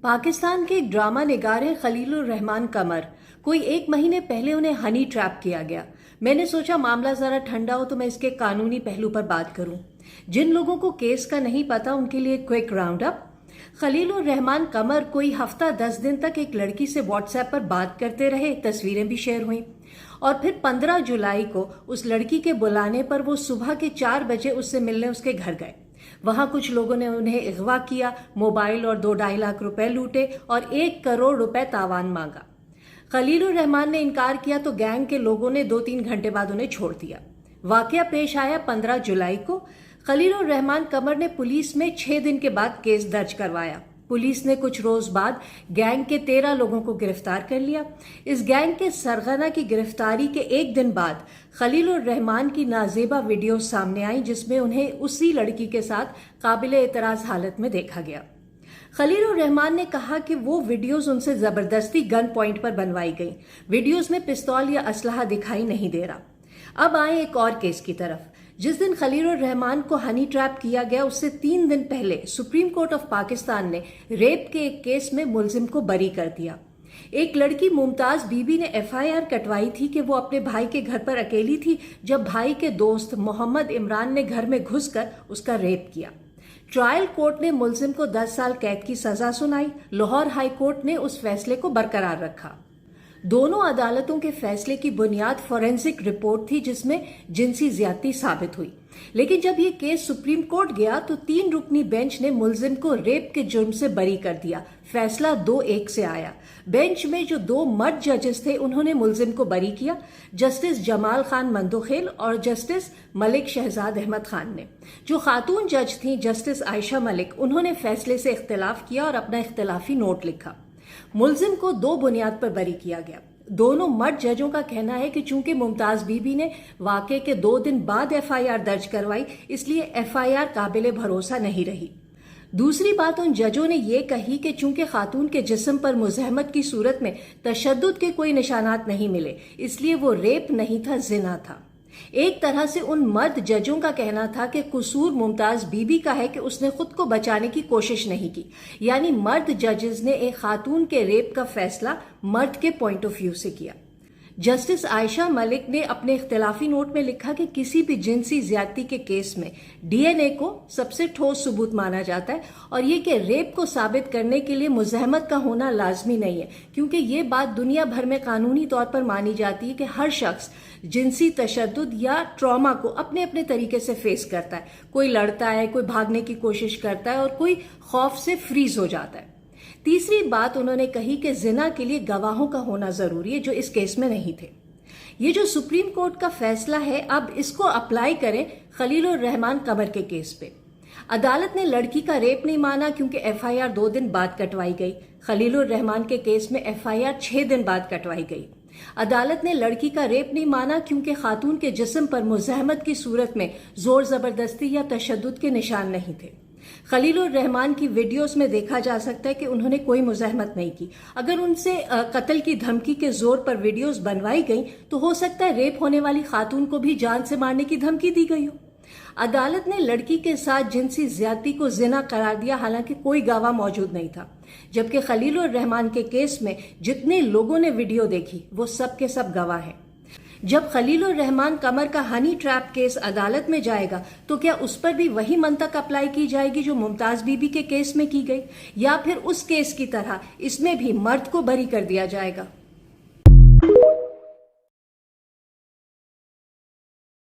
पाकिस्तान के एक ड्रामा निगार हैं खलीलुर रहमान कमर। कोई 1 महीने पहले उन्हें हनी ट्रैप किया गया। मैंने सोचा मामला जरा ठंडा हो तो मैं इसके कानूनी पहलू पर बात करूं। जिन लोगों को केस का नहीं पता उनके लिए quick round up. Khalilur Rahman Qamar कोई हफ्ता 10 दिन तक एक लड़की से व्हाट्सएप पर बात करते रहे, तस्वीरें भी शेयर हुई और फिर 15 जुलाई को उस लड़की के बुलाने पर वो सुबह के 4 बजे उससे मिलने उसके घर गए। वहां कुछ लोगों ने उन्हें अगवा किया, मोबाइल और 2-2.5 लाख रुपए लूटे और 1 करोड़ रुपए तावान मांगा। खलीलुर रहमान ने इनकार किया तो गैंग के लोगों ने 2-3 घंटे बाद उन्हें छोड़ दिया। वाकया पेश आया 15 जुलाई को। खलीलुर रहमान कमर ने पुलिस में 6 दिन के बाद केस दर्ज करवाया। पुलिस ने कुछ रोज बाद गैंग के 13 लोगों को गिरफ्तार कर लिया। इस गैंग के सरगना की गिरफ्तारी के 1 दिन बाद खलीलुर रहमान की नाजेबा वीडियो सामने आई, जिसमें उन्हें उसी लड़की के साथ काबिले एतराज हालत में देखा गया। खलीलुर रहमान ने कहा कि वो वीडियोस उनसे जबरदस्ती गन पॉइंट पर बनवाई गई। वीडियोस में पिस्तौल या असलहा दिखाई नहीं दे रहा। अब आए एक और केस की तरफ। जिस दिन खलीलुर रहमान को हनी ट्रैप किया गया उससे 3 दिन पहले सुप्रीम कोर्ट ऑफ पाकिस्तान ने रेप के एक केस में मुलजिम को बरी कर दिया। एक लड़की मुमताज बीबी ने FIR कटवाई थी कि वो अपने भाई के घर पर अकेली थी जब भाई के दोस्त मोहम्मद इमरान ने घर में घुसकर उसका रेप किया। ट्रायल कोर्ट ने मुलजिम को 10 साल कैद की सजा सुनाई। लाहौर हाई कोर्ट ने उस फैसले को बरकरार रखा। दोनों अदालतों के फैसले की बुनियाद फॉरेंसिक रिपोर्ट थी जिसमें जिनसी ज्यादती साबित हुई। लेकिन जब ये केस सुप्रीम कोर्ट गया तो 3 रुकनी बेंच ने मुलजिम को रेप के जुर्म से बरी कर दिया। फैसला 2-1 से आया। बेंच में जो 2 मर्द जजेस थे उन्होंने मुलजिम को बरी किया, जस्टिस जमाल खान मंदोखेल और जस्टिस मलिक शहजाद अहमद खान ने। जो खातून जज थी जस्टिस आयशा मलिक, उन्होंने फैसले से इख्तिलाफ किया और अपना इख्तिलाफी नोट लिखा। मुलजिम को 2 बुनियाद पर बरी किया गया। दोनों मर्द जजों का कहना है कि चूंकि मुमताज बीबी ने वाकये के 2 दिन बाद FIR दर्ज करवाई, इसलिए FIR काबिले भरोसा नहीं रही। दूसरी बात उन जजों ने यह कही कि चूंकि खातून के जिस्म पर मुज़ाहमत की सूरत में तशद्दुद के कोई निशानात नहीं मिले, इसलिए वो रेप नहीं था, जिना था। एक तरह से उन मर्द जजों का कहना था कि कसूर मुमताज बीबी का है कि उसने खुद को बचाने की कोशिश नहीं की। यानी मर्द जजेस ने एक खातून के रेप का फैसला मर्द के पॉइंट ऑफ व्यू से किया। जस्टिस आयशा मलिक ने अपने इख्तिलाफी नोट में लिखा कि किसी भी जिनसी ज्यादती के केस में DNA को सबसे ठोस सबूत माना जाता है और ये कि रेप को साबित करने के लिए मुज़ाहमत का होना लाजमी नहीं है, क्योंकि ये बात दुनिया भर में कानूनी तौर पर मानी जाती है कि हर शख्स जिनसी तशद्दुद या ट्रॉमा को अपने अपने तरीके से फेस करता है। कोई लड़ता है, कोई भागने की कोशिश करता है और कोई खौफ से फ्रीज हो जाता है। तीसरी बात उन्होंने कही कि जिना के लिए गवाहों का होना जरूरी है, जो इस केस में नहीं थे। ये जो सुप्रीम कोर्ट का फैसला है, अब इसको अप्लाई करें खलीलुर रहमान कमर के केस पे। अदालत ने लड़की का रेप नहीं माना क्योंकि FIR 2 दिन बाद कटवाई गई। खलीलुर रहमान के केस में FIR 6 दिन बाद कटवाई गई। अदालत ने लड़की का रेप नहीं माना क्योंकि खातून के जिस्म पर मुज़ाहमत की सूरत में जोर जबरदस्ती या तशद्दुद के निशान नहीं थे। खलीलुर रहमान की वीडियोस में देखा जा सकता है कि उन्होंने कोई मुज़ाहमत नहीं की। अगर उनसे कत्ल की धमकी के जोर पर वीडियोस बनवाई गई तो हो सकता है रेप होने वाली खातून को भी जान से मारने की धमकी दी गई हो। अदालत ने लड़की के साथ जिनसी ज्यादती को जिना करार दिया, हालांकि कोई गवाह मौजूद नहीं था। जबकि खलीलुर रहमान के केस में जितने लोगों ने वीडियो देखी वो सब के सब गवाह हैं। जब खलीलुर रहमान कमर का हनी ट्रैप केस अदालत में जाएगा तो क्या उस पर भी वही मंतक अप्लाई की जाएगी जो मुमताज बीबी के केस में की गई, या फिर उस केस की तरह इसमें भी मर्द को बरी कर दिया जाएगा?